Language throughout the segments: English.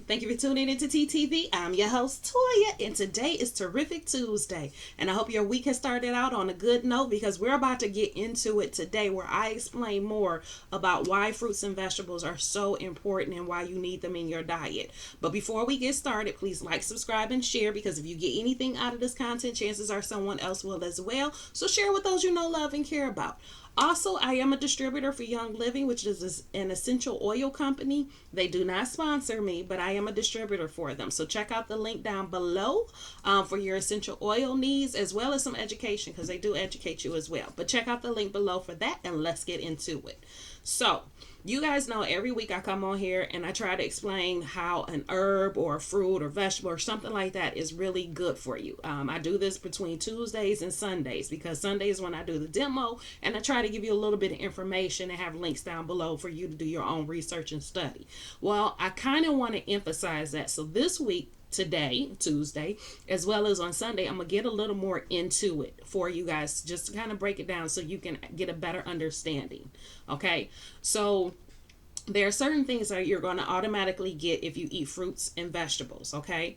Thank you for tuning into TTV. I'm your host, Toya, and today is Terrific Tuesday. And I hope your week has started out on a good note because we're about to get into it today where I explain more about why fruits and vegetables are so important and why you need them in your diet. But before we get started, please like, subscribe, and share because if you get anything out of this content, chances are someone else will as well. So share with those you know, love, and care about. Also, I am a distributor for Young Living, which is an essential oil company. They do not sponsor me, but I am a distributor for them. So check out the link down below for your essential oil needs as well as some education because they do educate you as well. But check out the link below for that and let's get into it. So, you guys know every week I come on here and I try to explain how an herb or a fruit or vegetable or something like that is really good for you. I do this between Tuesdays and Sundays because Sundays when I do the demo and I try to give you a little bit of information and have links down below for you to do your own research and study. Well, I kind of want to emphasize that. So this week, today, Tuesday, as well as on Sunday, I'm going to get a little more into it for you guys, just to kind of break it down so you can get a better understanding. Okay, so there are certain things that you're going to automatically get if you eat fruits and vegetables. Okay,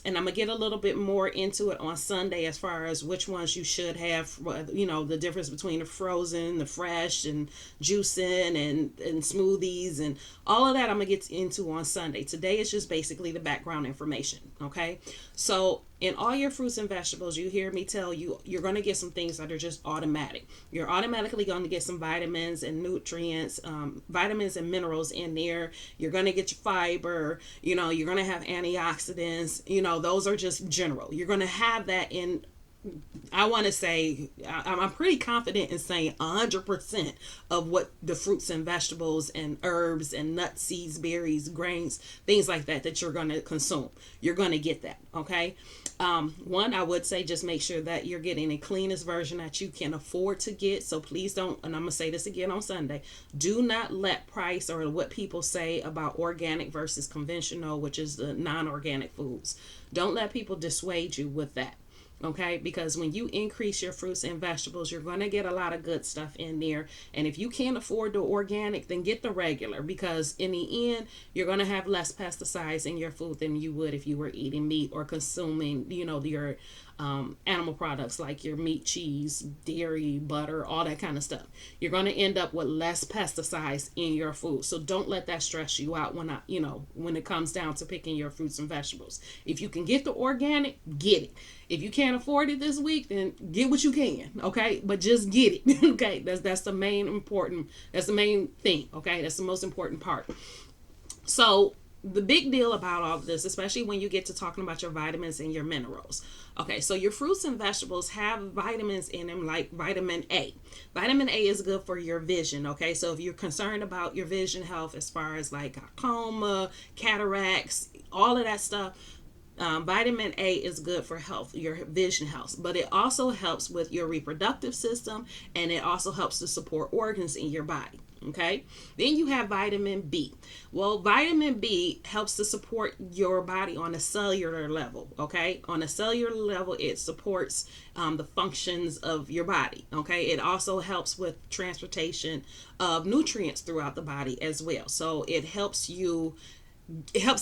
and I'm going to get a little bit more into it on Sunday as far as which ones you should have, you know, the difference between the frozen, the fresh, and juicing and smoothies and all of that I'm going to get into on Sunday. Today is just basically the background information, okay? So in all your fruits and vegetables, you hear me tell you, you're going to get some things that are just automatic. You're automatically going to get some vitamins and nutrients, vitamins and minerals in there. You're going to get your fiber, you know, you're going to have antioxidants, you know, those are just general. You're going to have that in, I want to say, I'm pretty confident in saying 100% of what the fruits and vegetables and herbs and nuts, seeds, berries, grains, things like that you're going to consume. You're going to get that, okay? One, I would say just make sure that you're getting the cleanest version that you can afford to get. So please don't, and I'm going to say this again on Sunday, do not let price or what people say about organic versus conventional, which is the non-organic foods. Don't let people dissuade you with that. Okay, because when you increase your fruits and vegetables, you're going to get a lot of good stuff in there. And if you can't afford the organic, then get the regular because in the end, you're going to have less pesticides in your food than you would if you were eating meat or consuming, you know, your animal products like your meat, cheese, dairy, butter, all that kind of stuff. You're going to end up with less pesticides in your food. So don't let that stress you out when it comes down to picking your fruits and vegetables. If you can get the organic, get it. If you can't afford it this week, then get what you can, okay? But just get it, okay? That's the main thing, okay? That's the most important part. So the big deal about all of this, especially when you get to talking about your vitamins and your minerals. Okay, so your fruits and vegetables have vitamins in them like vitamin A. Vitamin A is good for your vision, okay? So if you're concerned about your vision health as far as like glaucoma, cataracts, all of that stuff, vitamin A is good for health, your vision health, but it also helps with your reproductive system and it also helps to support organs in your body. Okay, then you have vitamin B. Well, vitamin B helps to support your body on a cellular level. Okay, on a cellular level, it supports the functions of your body. Okay, it also helps with transportation of nutrients throughout the body as well. So it helps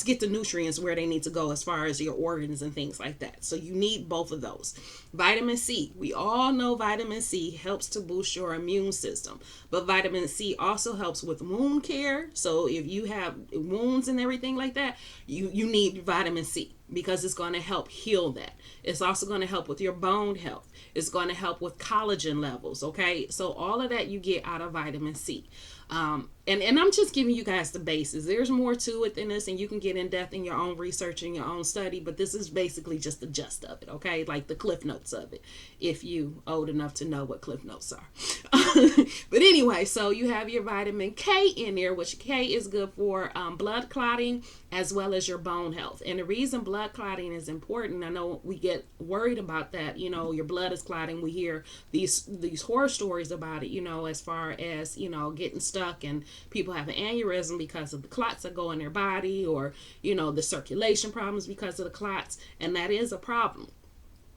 get the nutrients where they need to go as far as your organs and things like that. So you need both of those. Vitamin C. We all know vitamin C helps to boost your immune system. But vitamin C also helps with wound care. So if you have wounds and everything like that, you need vitamin C because it's going to help heal that. It's also going to help with your bone health. It's going to help with collagen levels. Okay. So all of that you get out of vitamin C. And I'm just giving you guys the basis. There's more to it than this, and you can get in depth in your own research and your own study, but this is basically just the gist of it, okay? Like the cliff notes of it, if you old enough to know what cliff notes are. But anyway, so you have your vitamin K in there, which K is good for blood clotting as well as your bone health. And the reason blood clotting is important, I know we get worried about that, you know, your blood is clotting. We hear these horror stories about it, you know, as far as, you know, getting stuck and people have an aneurysm because of the clots that go in their body or, you know, the circulation problems because of the clots. And that is a problem.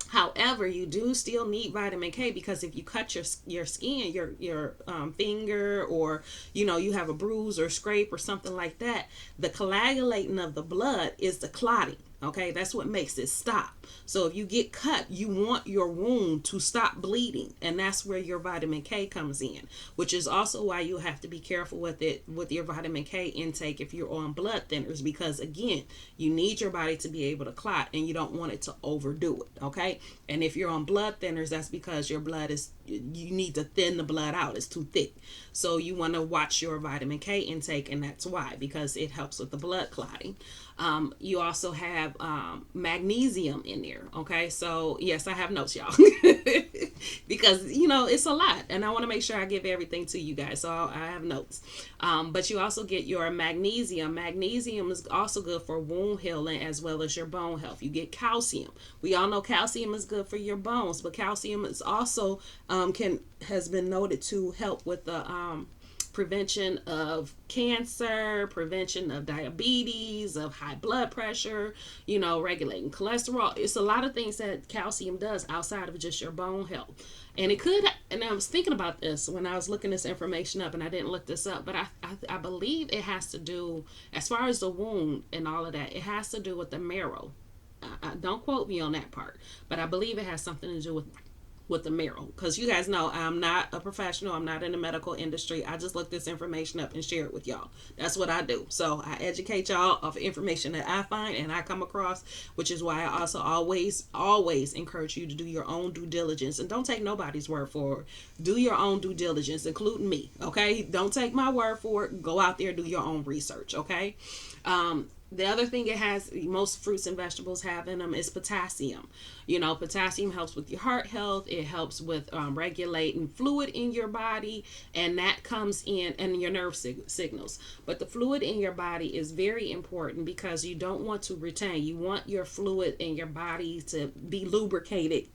However, you do still need vitamin K, because if you cut your skin, your finger, or you have a bruise or scrape or something like that, the coagulating of the blood is the clotting. Okay, that's what makes it stop. So if you get cut, you want your wound to stop bleeding, and that's where your vitamin K comes in, which is also why you have to be careful with it, with your vitamin K intake, if you're on blood thinners, because again, you need your body to be able to clot, and you don't want it to overdo it. Okay, and if you're on blood thinners, that's because your blood is, you need to thin the blood out, it's too thick. So you want to watch your vitamin K intake, and that's why, because it helps with the blood clotting. You also have magnesium in there. Okay, so yes, I have notes, y'all, because it's a lot, and I want to make sure I give everything to you guys. So I have notes. But you also get your magnesium. Magnesium is also good for wound healing as well as your bone health. You get calcium. We all know calcium is good for your bones, but calcium is also has been noted to help with the prevention of cancer, prevention of diabetes, of high blood pressure, regulating cholesterol. It's a lot of things that calcium does outside of just your bone health. And it could, and I was thinking about this when I was looking this information up, and I didn't look this up, but I believe it has to do, as far as the wound and all of that, it has to do with the marrow. Don't quote me on that part, but I believe it has something to do with the marrow, because you guys know I'm not a professional, I'm not in the medical industry. I just look this information up and share it with y'all. That's what I do. So I educate y'all of information that I find and I come across, which is why I also always encourage you to do your own due diligence, and don't take nobody's word for it. Do your own due diligence, including me. Okay, don't take my word for it. Go out there, do your own research. Okay. The other thing it has, most fruits and vegetables have in them, is potassium. Potassium helps with your heart health. It helps with regulating fluid in your body, and that comes in, and your nerve signals. But the fluid in your body is very important, because you don't want to retain. You want your fluid in your body to be lubricated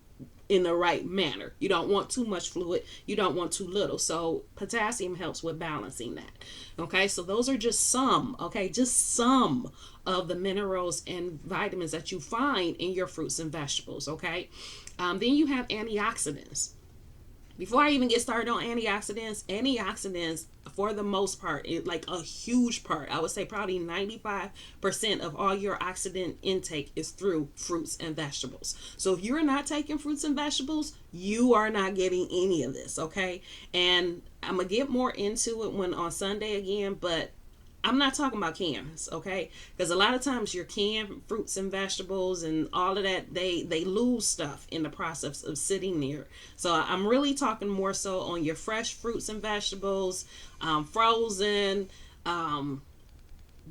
in the right manner. You don't want too much fluid. You don't want too little. So potassium helps with balancing that. Okay, so those are just some, just some of the minerals and vitamins that you find in your fruits and vegetables. Okay, then you have antioxidants. Before I even get started on antioxidants for the most part, like a huge part, I would say probably 95% of all your oxidant intake is through fruits and vegetables. So if you're not taking fruits and vegetables, you are not getting any of this, okay? And I'm going to get more into it when on Sunday again, but I'm not talking about cans, okay? Because a lot of times your canned fruits and vegetables and all of that, they lose stuff in the process of sitting there. So I'm really talking more so on your fresh fruits and vegetables, frozen,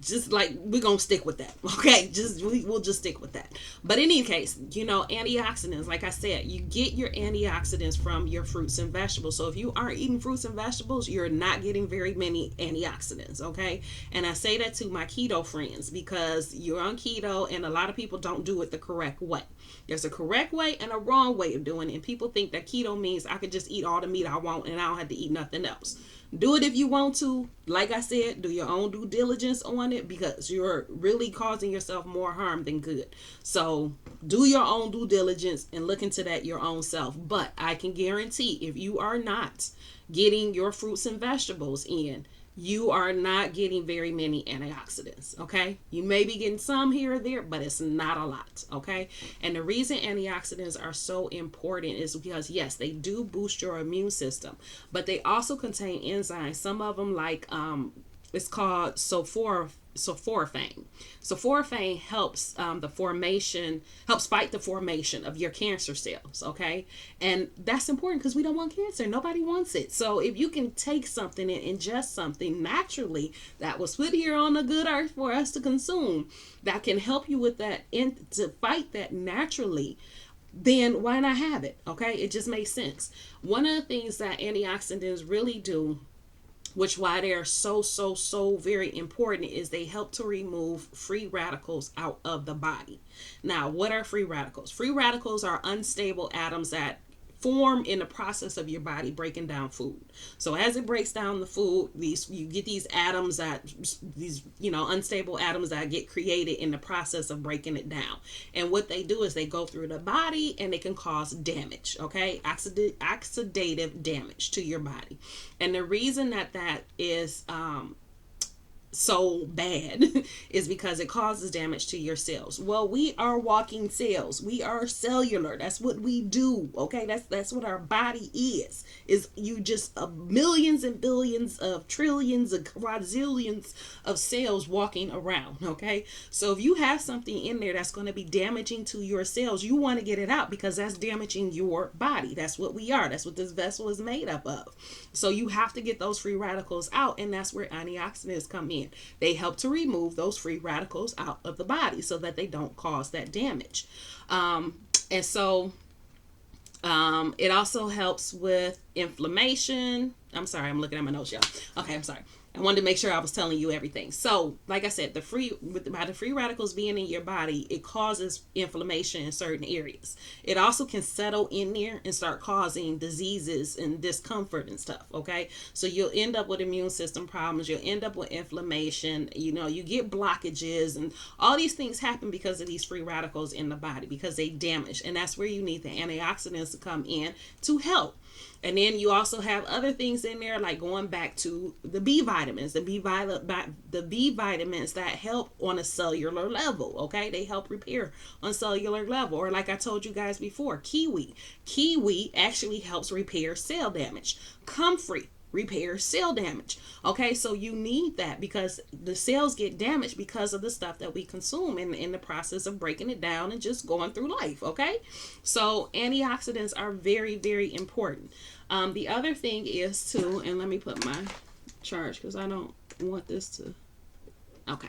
just like we're gonna stick with that, okay? We'll just stick with that. But in any case, antioxidants, like I said, you get your antioxidants from your fruits and vegetables. So if you aren't eating fruits and vegetables, you're not getting very many antioxidants, okay? And I say that to my keto friends, because you're on keto and a lot of people don't do it the correct way. There's a correct way and a wrong way of doing it, and people think that keto means I could just eat all the meat I want and I don't have to eat nothing else. Do it if you want to. Like I said, do your own due diligence on it, because you're really causing yourself more harm than good. So do your own due diligence and look into that your own self. But I can guarantee, if you are not getting your fruits and vegetables in, you are not getting very many antioxidants, okay? You may be getting some here or there, but it's not a lot, okay? And the reason antioxidants are so important is because, yes, they do boost your immune system, but they also contain enzymes. Some of them, like, it's called sulforaphane. Sulforaphane helps helps fight the formation of your cancer cells, okay? And that's important, because we don't want cancer. Nobody wants it. So if you can take something and ingest something naturally that was put here on the good earth for us to consume, that can help you with that, and to fight that naturally, then why not have it, okay? It just makes sense. One of the things that antioxidants really do, which why they are so very important, is they help to remove free radicals out of the body. Now, what are free radicals? Free radicals are unstable atoms that form in the process of your body breaking down food. So as it breaks down the food, you get these atoms that these unstable atoms that get created in the process of breaking it down. And what they do is they go through the body and they can cause damage, okay? Oxidative damage to your body. And the reason that is so bad is because it causes damage to your cells. Well, we are walking cells. We are cellular. That's what we do. Okay, that's what our body is you just millions and billions of trillions of quadrillions of cells walking around. Okay, so if you have something in there that's going to be damaging to your cells, you want to get it out, because that's damaging your body. That's what we are. That's what this vessel is made up of. So you have to get those free radicals out, and that's where antioxidants come in. They help to remove those free radicals out of the body so that they don't cause that damage. And so it also helps with inflammation. I'm sorry, I'm looking at my notes, y'all. Okay, I'm sorry. I wanted to make sure I was telling you everything. So, like I said, by the free radicals being in your body, it causes inflammation in certain areas. It also can settle in there and start causing diseases and discomfort and stuff, okay? So you'll end up with immune system problems. You'll end up with inflammation. You get blockages, and all these things happen because of these free radicals in the body, because they damage. And that's where you need the antioxidants to come in to help. And then you also have other things in there, like going back to the B vitamins, the B vitamins that help on a cellular level. Okay, they help repair on cellular level. Or like I told you guys before, kiwi actually helps repair cell damage. Comfrey repairs cell damage. Okay, so you need that because the cells get damaged because of the stuff that we consume in the process of breaking it down and just going through life. Okay, so antioxidants are very, very important. The other thing is too, and let me put my charge because I don't want this to. Okay.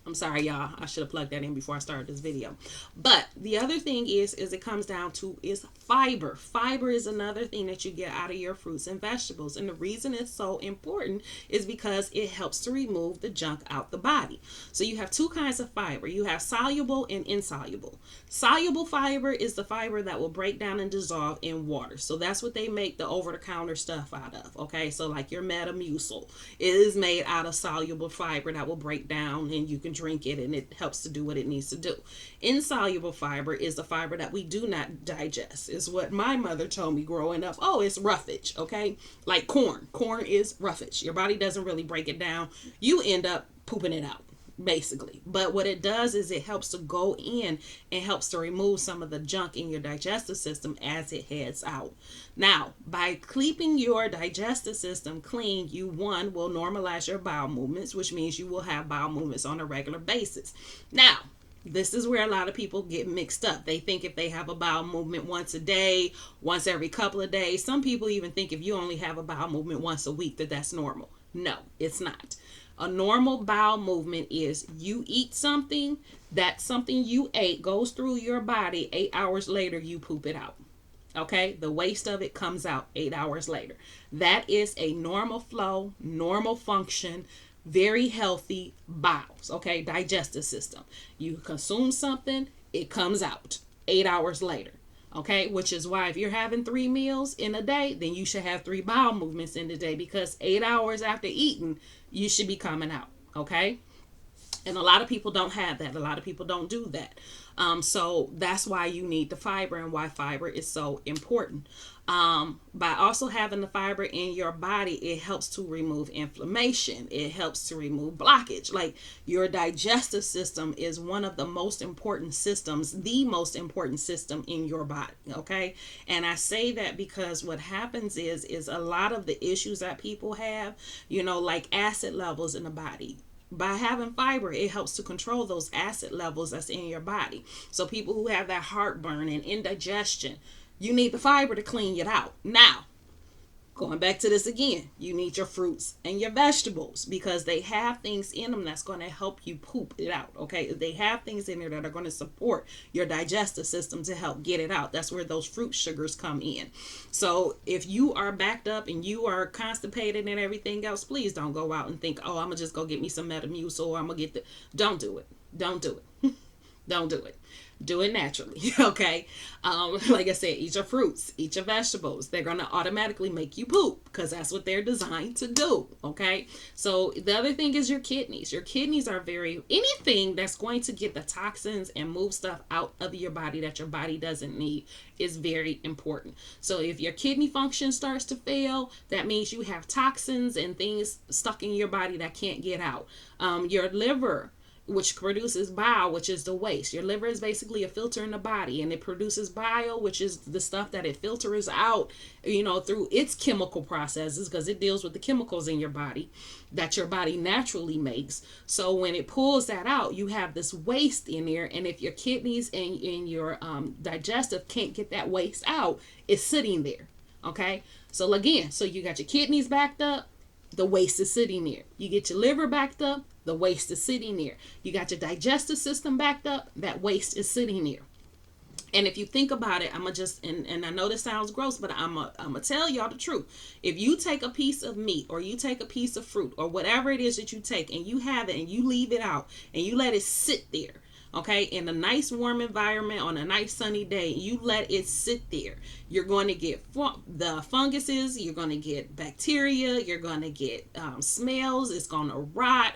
I'm sorry, y'all. I should have plugged that in before I started this video. But the other thing is it comes down to is fiber. Fiber is another thing that you get out of your fruits and vegetables. And the reason it's so important is because it helps to remove the junk out the body. So you have two kinds of fiber. You have soluble and insoluble. Soluble fiber is the fiber that will break down and dissolve in water. So that's what they make the over-the-counter stuff out of. Okay, so like your Metamucil, it is made out of soluble fiber that will break down and you can drink it and it helps to do what it needs to do. Insoluble fiber is the fiber that we do not digest. Is what my mother told me growing up. Oh, it's roughage, okay? Like corn. Corn is roughage. Your body doesn't really break it down. You end up pooping it out, basically. But what it does is it helps to go in and helps to remove some of the junk in your digestive system as it heads out. Now, by keeping your digestive system clean, you will normalize your bowel movements, which means you will have bowel movements on a regular basis. Now, this is where a lot of people get mixed up. They think if they have a bowel movement once a day, once every couple of days, some people even think if you only have a bowel movement once a week, that's normal. No, it's not. A normal bowel movement is you eat something, that something you ate goes through your body, 8 hours later you poop it out. Okay, the waste of it comes out 8 hours later. That is a normal flow, normal function, very healthy bowels, okay, digestive system. You consume something, it comes out 8 hours later. Okay, which is why if you're having 3 meals in a day, then you should have 3 bowel movements in the day, because 8 hours after eating, you should be coming out. Okay, and a lot of people don't have that. A lot of people don't do that. So that's why you need the fiber and why fiber is so important. By also having the fiber in your body, it helps to remove inflammation. It helps to remove blockage. Like your digestive system is one of the most important systems, the most important system in your body. Okay. And I say that because what happens is a lot of the issues that people have, like acid levels in the body. By having fiber, it helps to control those acid levels that's in your body. So people who have that heartburn and indigestion, you need the fiber to clean it out. Now, going back to this again, you need your fruits and your vegetables because they have things in them that's going to help you poop it out. Okay, they have things in there that are going to support your digestive system to help get it out. That's where those fruit sugars come in. So if you are backed up and you are constipated and everything else, please don't go out and think, oh, I'm gonna just go get me some Metamucil or I'm gonna get don't do it. Don't do it. Don't do it. Do it naturally. Okay. Like I said, eat your fruits, eat your vegetables. They're going to automatically make you poop because that's what they're designed to do. Okay. So the other thing is your kidneys. Your kidneys are very, anything that's going to get the toxins and move stuff out of your body that your body doesn't need is very important. So if your kidney function starts to fail, that means you have toxins and things stuck in your body that can't get out. Your liver, which produces bile, which is the waste. Your liver is basically a filter in the body, and it produces bile, which is the stuff that it filters out, through its chemical processes, because it deals with the chemicals in your body that your body naturally makes. So when it pulls that out, you have this waste in there, and if your kidneys and your digestive can't get that waste out, it's sitting there. Okay, so again, so you got your kidneys backed up, the waste is sitting there. You get your liver backed up, the waste is sitting there. You got your digestive system backed up, that waste is sitting there. And if you think about it, I'm going to just, and I know this sounds gross, but I'm going to tell y'all the truth. If you take a piece of meat or you take a piece of fruit or whatever it is that you take and you have it and you leave it out and you let it sit there, okay, in a nice warm environment on a nice sunny day, you let it sit there, you're going to get the funguses, you're going to get bacteria, you're going to get smells, it's going to rot.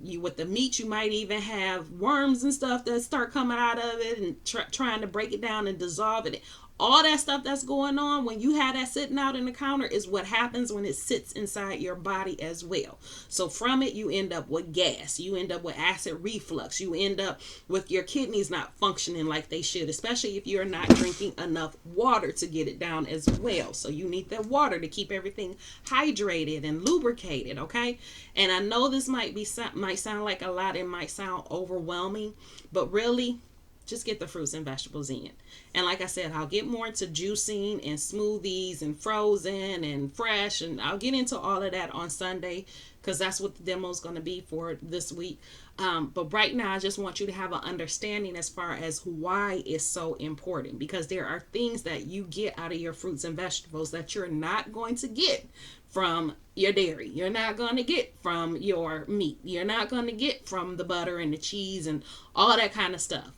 You with the meat, you might even have worms and stuff that start coming out of it and trying to break it down and dissolve it. All that stuff that's going on when you have that sitting out in the counter is what happens when it sits inside your body as well. So from it, you end up with gas. You end up with acid reflux. You end up with your kidneys not functioning like they should, especially if you're not drinking enough water to get it down as well. So you need that water to keep everything hydrated and lubricated, okay? And I know this might sound like a lot. It might sound overwhelming, but really, just get the fruits and vegetables in. And like I said, I'll get more into juicing and smoothies and frozen and fresh. And I'll get into all of that on Sunday because that's what the demo is going to be for this week. But right now, I just want you to have an understanding as far as why it's so important. Because there are things that you get out of your fruits and vegetables that you're not going to get from your dairy. You're not going to get from your meat. You're not going to get from the butter and the cheese and all that kind of stuff,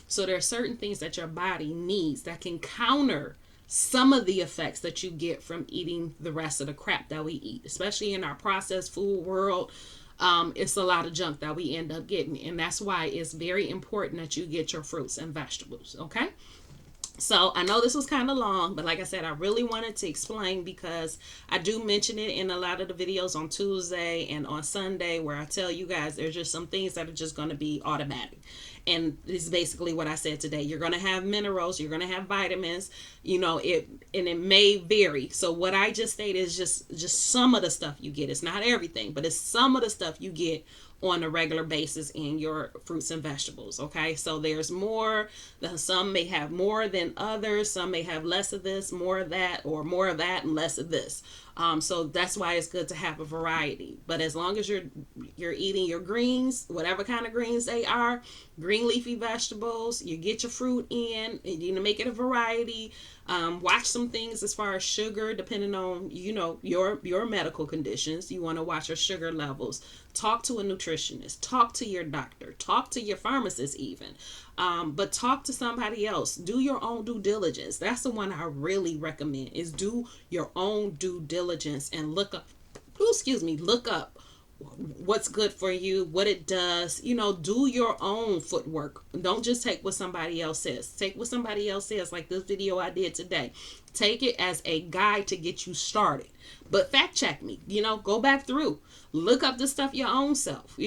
So there are certain things that your body needs that can counter some of the effects that you get from eating the rest of the crap that we eat, especially in our processed food world. It's a lot of junk that we end up getting. And that's why it's very important that you get your fruits and vegetables. Okay. So I know this was kind of long, but like I said, I really wanted to explain because I do mention it in a lot of the videos on Tuesday and on Sunday where I tell you guys there's just some things that are just going to be automatic. And this is basically what I said today. You're going to have minerals, you're going to have vitamins, it may vary. So what I just stated is just some of the stuff you get. It's not everything, but it's some of the stuff you get on a regular basis in your fruits and vegetables. Okay, so there's more. Some may have more than others. Some may have less of this, more of that, or more of that and less of this. So that's why it's good to have a variety. But as long as you're eating your greens, whatever kind of greens they are, green leafy vegetables, you get your fruit in, and you make it a variety. Watch some things as far as sugar, depending on your medical conditions. You want to watch your sugar levels. Talk to a nutritionist. Talk to your doctor. Talk to your pharmacist even. But talk to somebody else. Do your own due diligence. That's the one I really recommend, is do your own due diligence and look up what's good for you, what it does. Do your own footwork. Don't just take what somebody else says. Take what somebody else says, like this video I did today. Take it as a guide to get you started. But fact check me. Go back through. Look up the stuff your own self.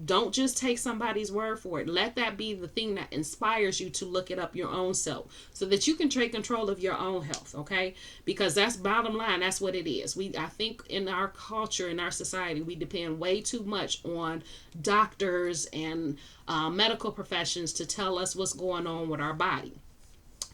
Don't just take somebody's word for it. Let that be the thing that inspires you to look it up your own self so that you can take control of your own health, okay? Because that's bottom line. That's what it is. I think in our culture, in our society, we depend way too much on doctors and medical professions to tell us what's going on with our body.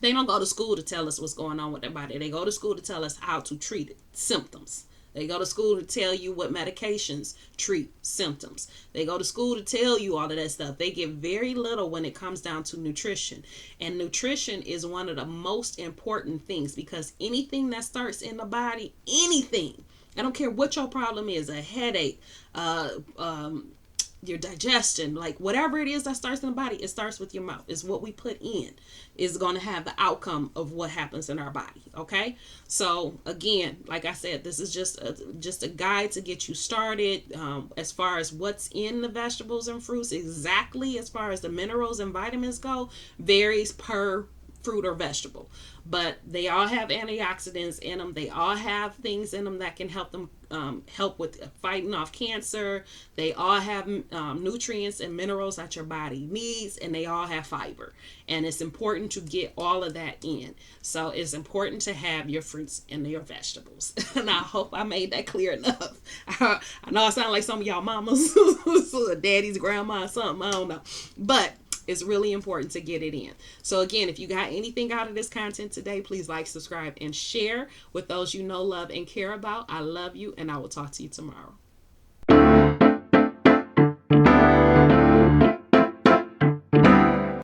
They don't go to school to tell us what's going on with their body. They go to school to tell us how to treat it, symptoms. They go to school to tell you what medications treat symptoms. They go to school to tell you all of that stuff. They get very little when it comes down to nutrition. And nutrition is one of the most important things, because anything that starts in the body, anything, I don't care what your problem is, a headache, your digestion, like whatever it is that starts in the body, it starts with your mouth. Is what we put in is going to have the outcome of what happens in our body. Okay, so again, like I said, this is just a guide to get you started, as far as what's in the vegetables and fruits. Exactly, as far as the minerals and vitamins go, varies per fruit or vegetable, but they all have antioxidants in them. They all have things in them that can help them, help with fighting off cancer. They all have nutrients and minerals that your body needs, and they all have fiber, and it's important to get all of that in. So it's important to have your fruits and your vegetables. And I hope I made that clear enough. I know I sound like some of y'all mamas, daddy's grandma or something, I don't know, but it's really important to get it in. So again, if you got anything out of this content today, please like, subscribe, and share with those you know, love, and care about. I love you, and I will talk to you tomorrow.